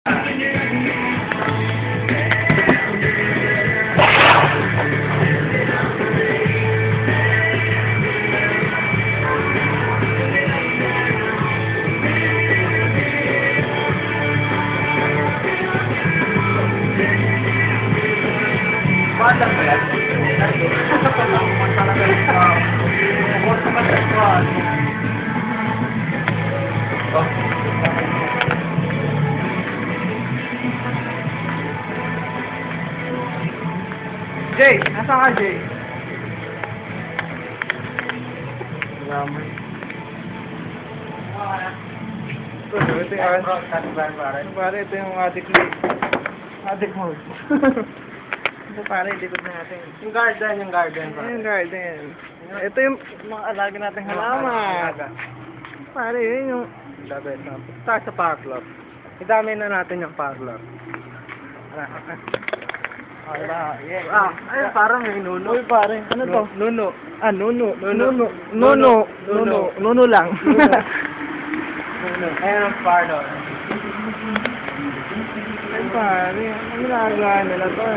Bata pa yan. Jay, nasa ka, Jay? Ito yung pare, ito yung addict mode. Ito pare, likod natin. Yung garden pare. Yung garden. Ito yung mga alaga nating halaman. Pare, yun yung tayo sa parklot. Idami na natin yung parklot. Ay, parang may nuno. Uy, pare, ano to? Nuno. Nuno lang. Ayun ang pardo. Ay, pare, ang ginagawa nila to.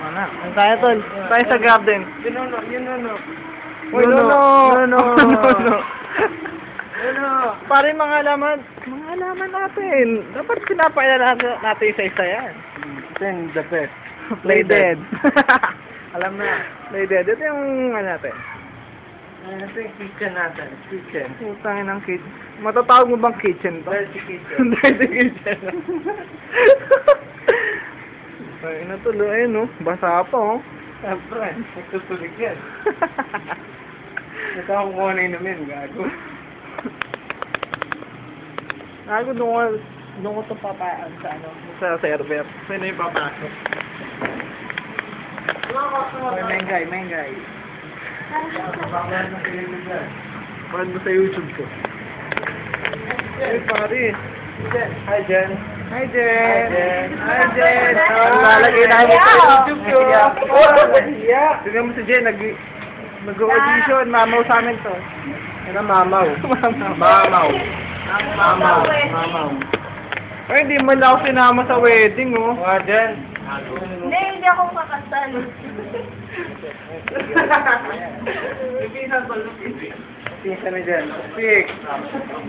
Mana, ang tayo tol. Tayo sa garden. Yun nuno. Uy, nuno. Pare, mga alaman natin. Dapat pinapailan natin isa-isa yan. Ito yung the best. Play dead. Alam na. Play dead. Ito yung natin. Ito yung kitchen natin. Utangin ng kitchen. Matatawag mo bang kitchen to? Dirty kitchen. Dirty kitchen. Ay, natuloy no? Basa pa oh. Siyempre, nagtutulig yan. Ito ako kung ano inumin, gago. Gago, doon ko ito papaan sa ano? Sa server. Sino yung papasok? Main guy. Paano mo sa YouTube ko? Ay, pare. Hi, Jen. Lalagay namin sa YouTube ko. Tignan mo si Jen, nag-audition. Mamaw sa amin to. Ano mamaw? Mamaw. Ay, hindi mo lang ako sinama sa wedding, oh. Mga Jen. Hindi ako kakasal. Pisa na dyan. Speak.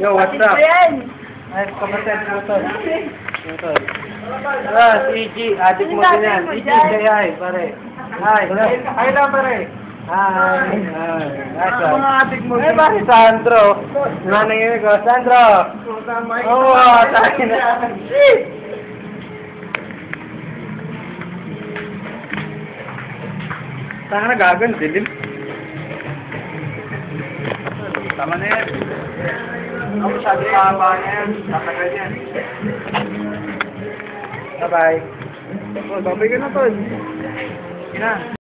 Yo, what's up? Ay, kamasal ko to. Si EG. Adik mo din yan. EG, say hi, pare. Hi. Hi lang, pare. Hi. Mga adik mo din. Ay, ba si Sandro? Nanay ko, Sandro. Oo, tayo na. Saan na gagan? Dilim? Tama na yan. Ako masyado mahaba na yan. Tatagal yan. Bye-bye. Babay ka na, Tol. Ina.